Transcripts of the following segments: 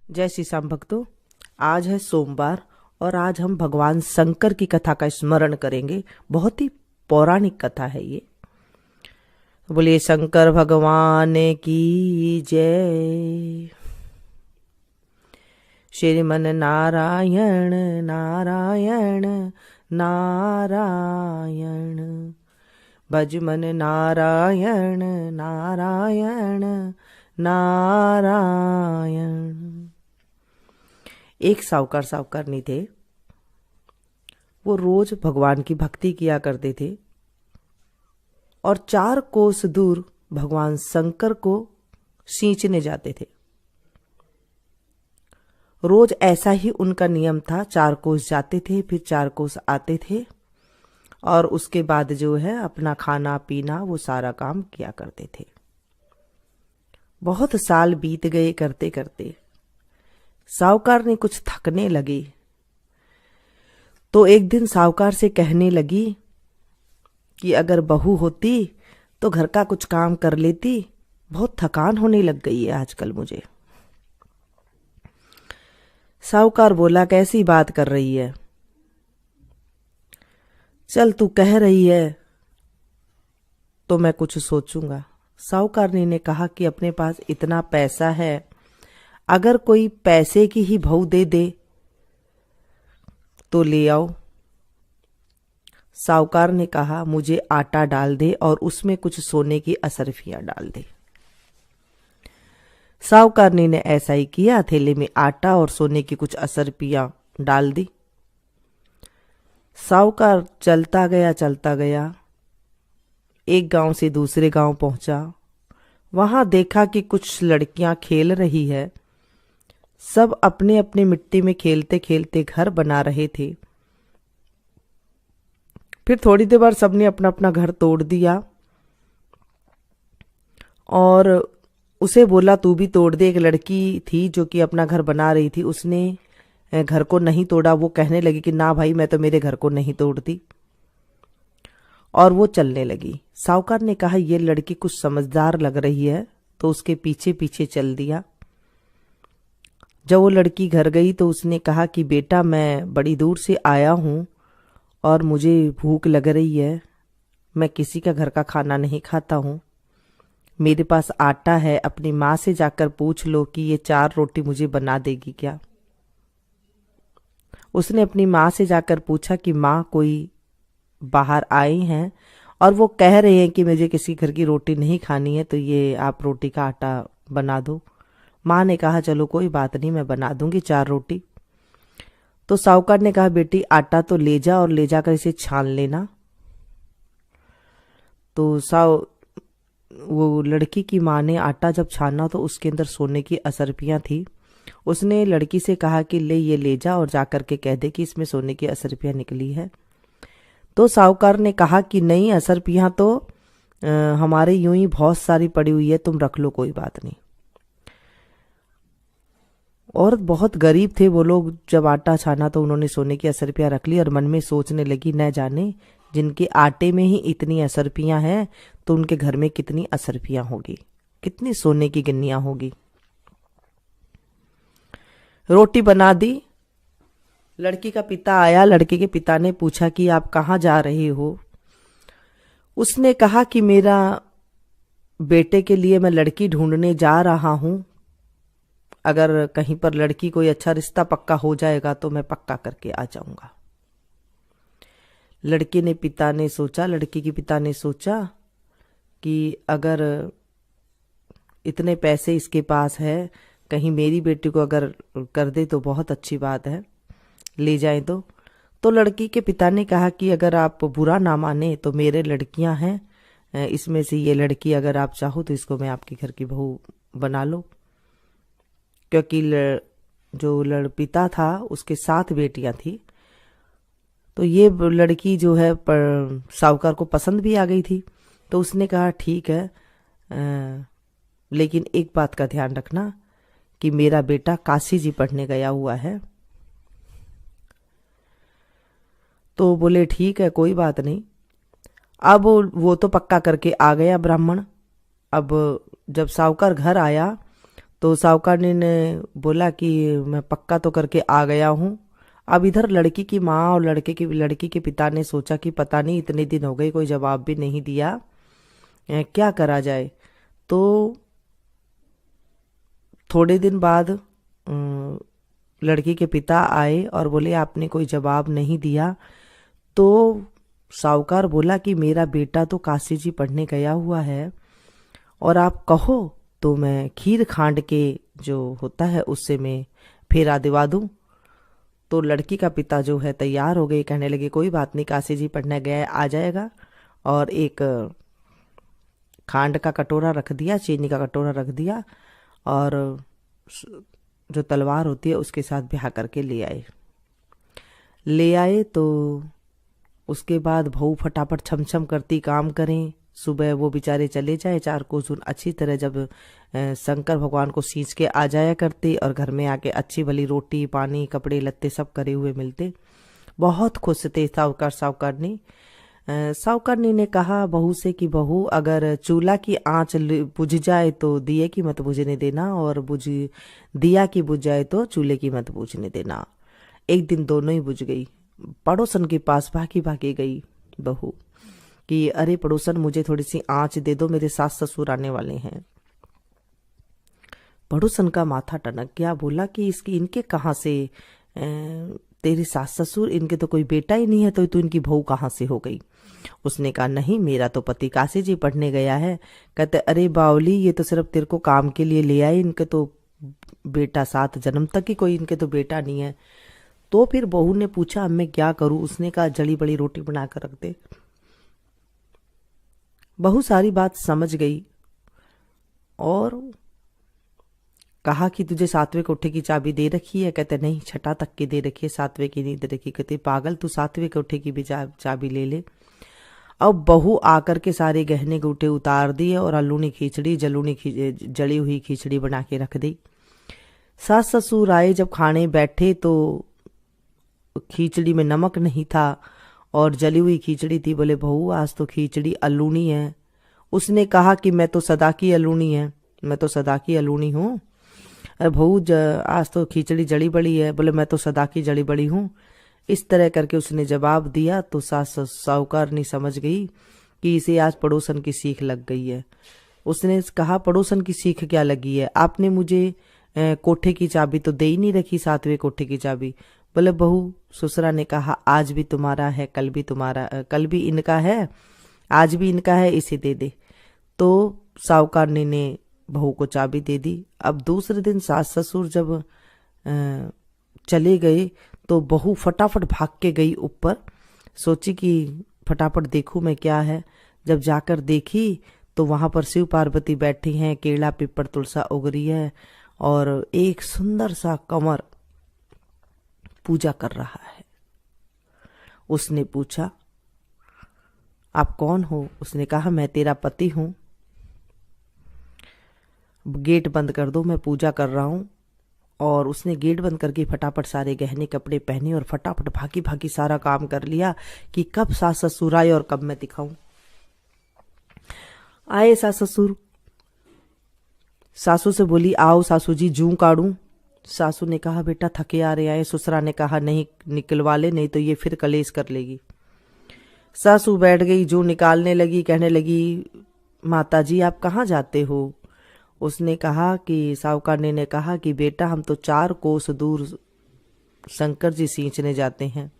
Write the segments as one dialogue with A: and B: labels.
A: जय श्री श्याम भक्तों। आज है सोमवार और आज हम भगवान शंकर की कथा का स्मरण करेंगे। बहुत ही पौराणिक कथा है ये। बोलिए शंकर भगवान की जय। श्रीमन नारायण नारायण नारायण, भजमन नारायण नारायण नारायण। एक साहूकारनी थे। वो रोज भगवान की भक्ति किया करते थे और 4 कोस दूर भगवान शंकर को सींचने जाते थे। रोज ऐसा ही उनका नियम था। 4 कोस जाते थे, फिर 4 कोस आते थे और उसके बाद जो है अपना खाना पीना वो सारा काम किया करते थे। बहुत साल बीत गए करते करते। साहूकार ने कुछ थकने लगे तो एक दिन साहूकार से कहने लगी कि अगर बहू होती तो घर का कुछ काम कर लेती, बहुत थकान होने लग गई है आजकल मुझे। साहूकार बोला, कैसी बात कर रही है? चल तू कह रही है तो मैं कुछ सोचूंगा। साहूकारनी ने कहा कि अपने पास इतना पैसा है, अगर कोई पैसे की ही बहू दे दे तो ले आओ। साहूकार ने कहा, मुझे आटा डाल दे और उसमें कुछ सोने की असरफियां डाल दे। साहूकारनी ने ऐसा ही किया। थैले में आटा और सोने की कुछ असरफियां डाल दी। साहूकार चलता गया। एक गांव से दूसरे गांव पहुंचा। वहां देखा कि कुछ लड़कियां खेल रही है। सब अपने अपने मिट्टी में खेलते खेलते घर बना रहे थे। फिर थोड़ी देर बाद सबने अपना अपना घर तोड़ दिया और उसे बोला तू भी तोड़ दे। एक लड़की थी जो कि अपना घर बना रही थी, उसने घर को नहीं तोड़ा। वो कहने लगी कि ना भाई, मैं तो मेरे घर को नहीं तोड़ती, और वो चलने लगी। साहूकार ने कहा ये लड़की कुछ समझदार लग रही है, तो उसके पीछे पीछे चल दिया। जब वो लड़की घर गई तो उसने कहा कि बेटा, मैं बड़ी दूर से आया हूँ और मुझे भूख लग रही है। मैं किसी का घर का खाना नहीं खाता हूँ। मेरे पास आटा है, अपनी माँ से जाकर पूछ लो कि ये 4 रोटी मुझे बना देगी क्या। उसने अपनी माँ से जाकर पूछा कि माँ, कोई बाहर आए हैं और वो कह रहे हैं कि मुझे किसी घर की रोटी नहीं खानी है, तो ये आप रोटी का आटा बना दो। माँ ने कहा चलो कोई बात नहीं, मैं बना दूंगी 4 रोटी। तो साहूकार ने कहा बेटी, आटा तो ले जा और ले जाकर इसे छान लेना। तो वो लड़की की माँ ने आटा जब छाना तो उसके अंदर सोने की असरफियां थी। उसने लड़की से कहा कि ले ले जा और जाकर के कह दे कि इसमें सोने की असरफियां निकली है। तो साहूकार ने कहा कि नहीं, असरफियां तो हमारे यूं ही बहुत सारी पड़ी हुई है, तुम रख लो, कोई बात नहीं। औरत बहुत गरीब थे वो लोग। जब आटा छाना तो उन्होंने सोने की असरफियां रख ली और मन में सोचने लगी, न जाने जिनके आटे में ही इतनी असरफियां हैं तो उनके घर में कितनी असरफियां होगी, कितनी सोने की गिन्नियां होगी। रोटी बना दी। लड़की का पिता आया। लड़के के पिता ने पूछा कि आप कहाँ जा रहे हो। उसने कहा कि मेरा बेटे के लिए मैं लड़की ढूंढने जा रहा हूं। अगर कहीं पर लड़की कोई अच्छा रिश्ता पक्का हो जाएगा तो मैं पक्का करके आ जाऊंगा। लड़की के पिता ने सोचा कि अगर इतने पैसे इसके पास है, कहीं मेरी बेटी को अगर कर दे तो बहुत अच्छी बात है, ले जाए तो लड़की के पिता ने कहा कि अगर आप बुरा ना माने तो मेरे लड़कियां हैं, इसमें से ये लड़की अगर आप चाहो तो इसको मैं आपके घर की बहू बना लो। क्योंकि जो पिता था उसके 7 बेटियां थी, तो ये लड़की जो है साहूकार को पसंद भी आ गई थी। तो उसने कहा ठीक है, लेकिन एक बात का ध्यान रखना कि मेरा बेटा काशी जी पढ़ने गया हुआ है। तो बोले ठीक है, कोई बात नहीं। अब वो तो पक्का करके आ गया ब्राह्मण। अब जब साहूकार घर आया तो साहूकारनी ने बोला कि मैं पक्का तो करके आ गया हूँ। अब इधर लड़की की माँ और लड़की के पिता ने सोचा कि पता नहीं इतने दिन हो गए कोई जवाब भी नहीं दिया, क्या करा जाए। तो थोड़े दिन बाद लड़की के पिता आए और बोले आपने कोई जवाब नहीं दिया। तो साहूकार बोला कि मेरा बेटा तो काशी जी पढ़ने गया हुआ है और आप कहो तो मैं खीर खांड के जो होता है उससे मैं फेरा दिवा दूं। तो लड़की का पिता जो है तैयार हो गए, कहने लगे कोई बात नहीं, काशी जी पढ़ने गया है, आ जाएगा। और एक खांड का कटोरा रख दिया, चीनी का कटोरा रख दिया और जो तलवार होती है उसके साथ ब्याह करके ले आए। तो उसके बाद बहू फटाफट छमछम करती काम करें, सुबह वो बेचारे चले जाए, 4 कोस अच्छी तरह जब शंकर भगवान को सींच के आ जाया करते और घर में आके अच्छी भली रोटी पानी कपड़े लत्ते सब करे हुए मिलते। बहुत खुश थे साहूकारनी ने कहा बहू से कि बहू अगर चूल्हा की आंच बुझ जाए तो दिए की मत बुझने देना, और दिया की बुझ जाए तो चूल्हे की मत बुझने देना। एक दिन दोनों ही बुझ गई। पड़ोसन के पास भागी गई बहू कि अरे पड़ोसन मुझे थोड़ी सी आंच दे दो, मेरे सास ससुर आने वाले हैं। पड़ोसन का माथा टनक गया, बोला कि इनके कहाँ से तेरे सास ससुर, इनके तो कोई बेटा ही नहीं है, तो इनकी बहू कहाँ से हो गई। उसने कहा नहीं, मेरा तो पति काशी जी पढ़ने गया है। कहते अरे बावली ये तो सिर्फ तेरे को काम के लिए ले आए, इनके तो बेटा 7 जन्म तक ही कोई इनके तो बेटा नहीं है। तो फिर बहू ने पूछा अब मैं क्या करूं। उसने कहा जली बड़ी रोटी बना कर रख दे। बहू सारी बात समझ गई और कहा कि तुझे 7वें कोठे की चाबी दे रखी है। कहते नहीं, 6ठा तक की दे रखी है, 7वें की नहीं दे रखी। कहते पागल, तू 7वें कोठे की भी चाबी ले ले। अब बहू आकर के सारे गहने गुटे उतार दिए और आलूनी खिचड़ी जली हुई खिचड़ी बना के रख दी। सास ससुर आए, जब खाने बैठे तो खिचड़ी में नमक नहीं था और जली हुई खिचड़ी थी। बोले बहू आज तो खिचड़ी अलूनी है। उसने कहा कि मैं तो सदा की अलूनी है, मैं तो सदा की अलूनी हूँ। अरे बहू आज तो खिचड़ी जड़ी बड़ी है। बोले मैं तो सदा की जड़ी बड़ी हूँ। इस तरह करके उसने जवाब दिया। तो साहूकारनी समझ गई कि इसे आज पड़ोसन की सीख लग गई है। उसने कहा पड़ोसन की सीख क्या लगी है, आपने मुझे कोठे की चाबी तो दे ही नहीं रखी, 7वें कोठे की चाबी। बोले बहू, ससुरा ने कहा आज भी तुम्हारा है, कल भी इनका है, आज भी इनका है, इसे दे दे। तो साहूकारनी ने बहू को चाबी दे दी। अब दूसरे दिन सास ससुर जब चले गए तो बहू फटाफट भाग के गई ऊपर, सोची कि फटाफट देखूं मैं क्या है। जब जाकर देखी तो वहां पर शिव पार्वती बैठी हैं, केला पीपल तुलसा उगरी है और एक सुंदर सा कंवर पूजा कर रहा है। उसने पूछा आप कौन हो। उसने कहा मैं तेरा पति हूं, गेट बंद कर दो, मैं पूजा कर रहा हूं। और उसने गेट बंद करके फटाफट सारे गहने कपड़े पहने और फटाफट भागी सारा काम कर लिया कि कब सास ससुर आए और कब मैं दिखाऊं। आए सास ससुर, सासू से बोली आओ सासू जी जूं काढ़ूं। सासू ने कहा बेटा थके आ रहे आए। ससुरा ने कहा नहीं निकलवा ले, नहीं तो ये फिर कलेश कर लेगी। सासू बैठ गई, जूं निकालने लगी, कहने लगी माता जी आप कहाँ जाते हो। उसने कहा कि साहूकारनी ने कहा कि बेटा हम तो 4 कोस दूर शंकर जी सींचने जाते हैं।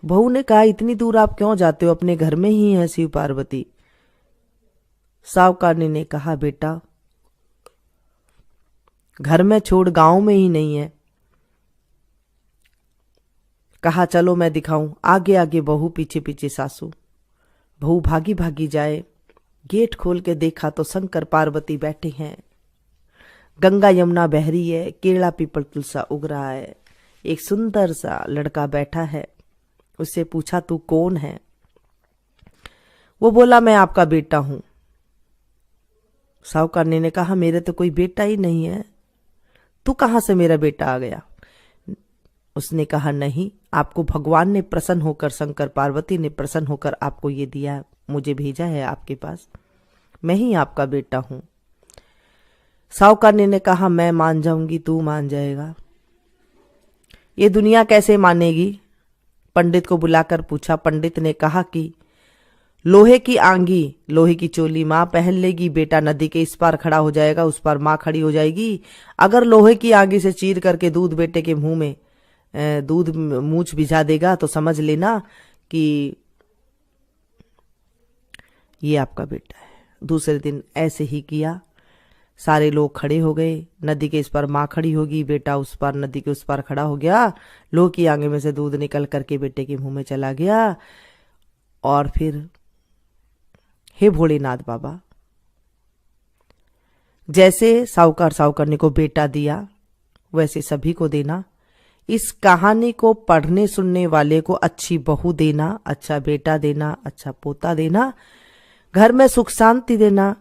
A: बहू ने कहा इतनी दूर आप क्यों जाते हो, अपने घर में ही है शिव पार्वती। साहूकारनी ने कहा बेटा घर में छोड़ गांव में ही नहीं है। कहा चलो मैं दिखाऊं। आगे आगे बहू, पीछे पीछे सासू। बहू भागी जाए, गेट खोल के देखा तो शंकर पार्वती बैठे हैं, गंगा यमुना बह रही है, केला पीपल तुलसा उग रहा है, एक सुंदर सा लड़का बैठा है। उससे पूछा तू कौन है। वो बोला मैं आपका बेटा हूं। साहूकारनी ने कहा मेरे तो कोई बेटा ही नहीं है, तू कहां से मेरा बेटा आ गया। उसने कहा नहीं, आपको भगवान ने प्रसन्न होकर, शंकर पार्वती ने प्रसन्न होकर आपको ये दिया, मुझे भेजा है आपके पास, मैं ही आपका बेटा हूं। साहूकारनी ने कहा, मैं मान जाऊंगी, तू मान जाएगा? ये दुनिया कैसे मानेगी? पंडित को बुलाकर पूछा। पंडित ने कहा कि लोहे की आंगी, लोहे की चोली माँ पहन लेगी, बेटा नदी के इस पार खड़ा हो जाएगा, उस पार माँ खड़ी हो जाएगी। अगर लोहे की आंगी से चीर करके दूध बेटे के मुंह में दूध मूंछ भिजा देगा तो समझ लेना कि ये आपका बेटा है। दूसरे दिन ऐसे ही किया। सारे लोग खड़े हो गए। नदी के इस पार माँ खड़ी होगी, बेटा उस पार नदी के उस पार खड़ा हो गया। लोहे की आंगी में से दूध निकल करके बेटे के मुंह में चला गया। और फिर, हे भोलेनाथ बाबा, जैसे साहूकारनी को बेटा दिया वैसे सभी को देना। इस कहानी को पढ़ने सुनने वाले को अच्छी बहू देना, अच्छा बेटा देना, अच्छा पोता देना, घर में सुख शांति देना।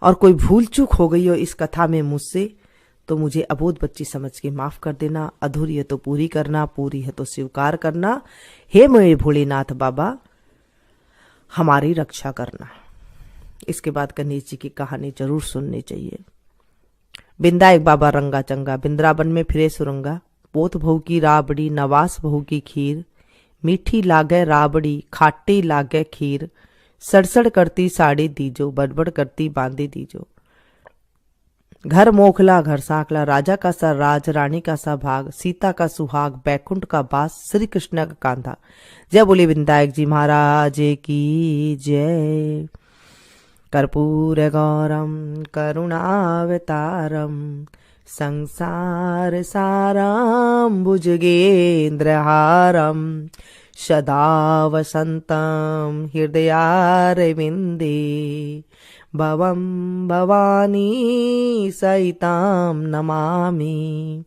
A: और कोई भूल चूक हो गई हो इस कथा में मुझसे तो मुझे अबोध बच्ची समझ के माफ कर देना। अधूरी है तो पूरी करना, पूरी है तो स्वीकार करना। हे मेरे भोलेनाथ बाबा, हमारी रक्षा करना। इसके बाद गणेश जी की कहानी जरूर सुननी चाहिए। बिंदा एक बाबा रंगा चंगा, बिंद्रावन में फिरे सुरंगा। पोत बहू की राबड़ी, नवास बहू की खीर, मीठी लागे राबड़ी, खाटी लागे खीर। सड़सड़ करती साड़ी दीजो, बड़बड़ करती बांधी दीजो। घर मोखला घर सांकला, राजा का सा राज, रानी का सा भाग, सीता का सुहाग, बैकुंठ का बास, श्री कृष्ण का कांधा। जय बोले विनायक जी महाराज की जय। कर्पूर गौरम करुणावतारम, संसार सारम भुजगेन्द्रहारम, सदा वसंतम हृदयारविंदे, भवं भवानी सहितां नमामि।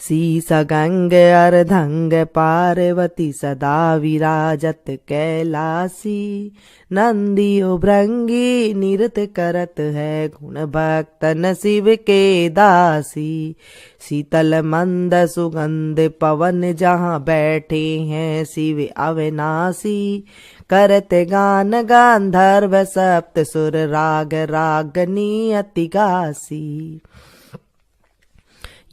A: शीसगंग अर्धंग पार्वती, सदा विराजत कैलासी। नंदियो भृंगी नृत्य करत है, गुण भक्तन शिव के दासी। शीतल मंद सुगंध पवन, जहाँ बैठे हैं शिव अविनाशी। करत गान गांधर्व सप्त सुर, राग रागनी अति गासी।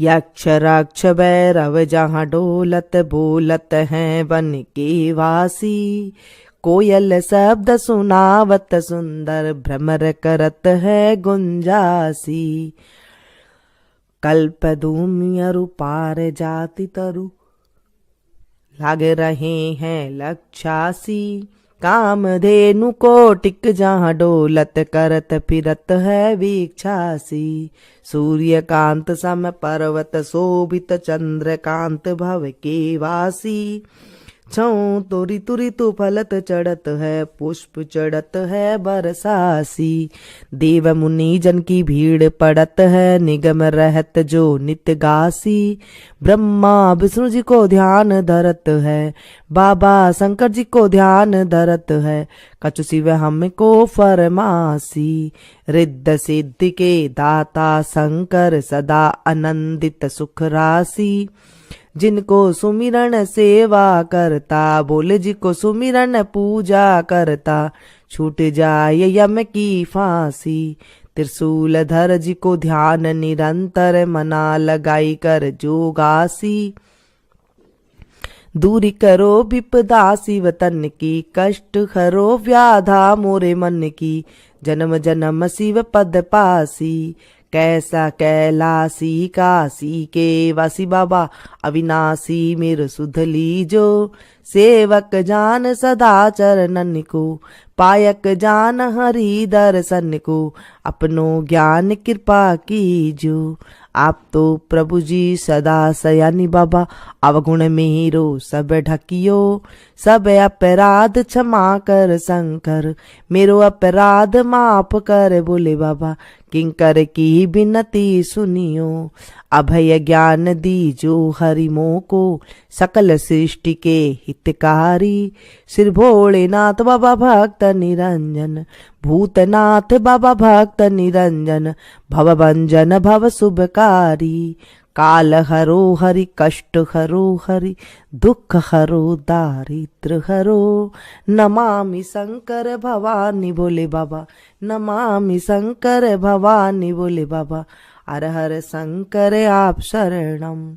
A: यक्ष राक्ष भैरव, जहाँ डोलत बोलत हैं वन के वासी। कोयल शब्द सुनावत सुंदर, भ्रमर करत है गुंजासी। कल्प धूमियरु पार जाति तरु, लाग रहे हैं लक्षासी। कामधेनु कोटिक, जहाँ डोलत करत फिरत है वीक्षासी। सूर्यकांत सम पर्वत शोभित, चंद्रकांत भव के वासी। छौ तुरी तुरी तु फलत चढ़त है, पुष्प चढ़त है बरसासी। देव मुनि जन की भीड़ पड़त है, निगम रहत जो नित्य गासी। ब्रह्मा विष्णु जी को ध्यान धरत है, बाबा शंकर जी को ध्यान धरत है। कछु शिव हमको फरमासी। रिद्ध सिद्धि के दाता शंकर, सदा आनंदित सुख राशि। जिनको सुमिरन सेवा करता, बोले जी को सुमिरन पूजा करता। छूट जाए यम की फांसी। त्रिशूल धर जी को ध्यान निरंतर, मना लगाई कर जोगासी। दूरी करो विपदा शिव तन की, कष्ट हरो व्याधा मोरे मन की। जन्म जन्म शिव पद पासी, कैसा कैलासी काशी के वासी। बाबा अविनाशी मेरे सुध लीजो, सेवक जान सदा चरणन को। पायक जान हरि दर्शन को, अपनो ज्ञान कृपा कीजो। आप तो प्रभु जी सदा सयानी बाबा, अवगुण मेरो सब ढकियो। सब अपराध क्षमा कर शंकर, मेरो अपराध माफ कर बोले बाबा। किंकर की बिनती सुनियो, अभय ज्ञान दीजो हरि मोह को। सकल सृष्टि के हितकारी, श्री भोलेनाथ बाबा भक्त निरंजन। भूतनाथ बाबा भक्त निरंजन, भवभंजन भव शुभकारी। काल हरो हरि, कष्ट हरो हरि, दुख हरो दारिद्र हरो। नमामि शंकर भवानी भोले बाबा, नमामि शंकर भवानी भोले बाबा। हर हर शंकर आप शरणम।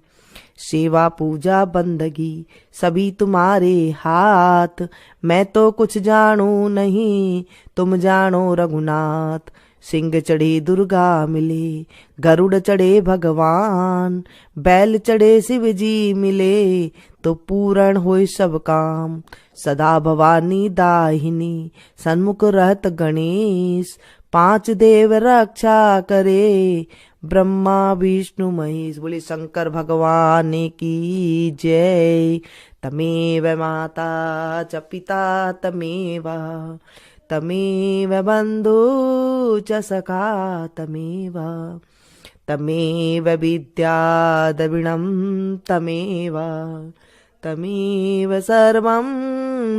A: सेवा पूजा बंदगी सभी तुम्हारे हाथ, मैं तो कुछ जानू नहीं तुम जानो रघुनाथ। सिंह चढ़े दुर्गा मिले, गरुड़ चढ़े भगवान, बैल चढ़े शिव जी मिले, तो पूर्ण होए सब काम। सदा भवानी दाहिनी, सन्मुख रहत गणेश, पांच देव रक्षा करे, ब्रह्मा विष्णु महेश। बोले शंकर भगवान की जय। तमेव माता च पिता तमेव, तमेव बंधु च सखा तमेव, तमेव विद्या द्रविणं तमेव, तमेव सर्वं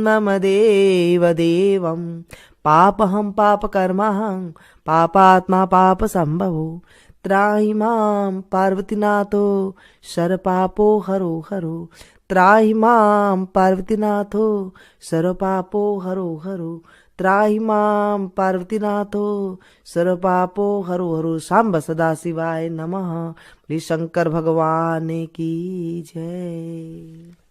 A: मम देव देवं। पापहं पापकर्महं, पापात्मा पाप संभवो, त्राहि मां पार्वतीनाथो सर्वपापो हरो हरो। त्राहि मां पार्वतीनाथो सर्वपापो हरो हरो। त्राहि मां पार्वतीनाथो सर्वपापो हरो हरो। सांब सदा शिवाय नमः। श्री शंकर भगवान की जय।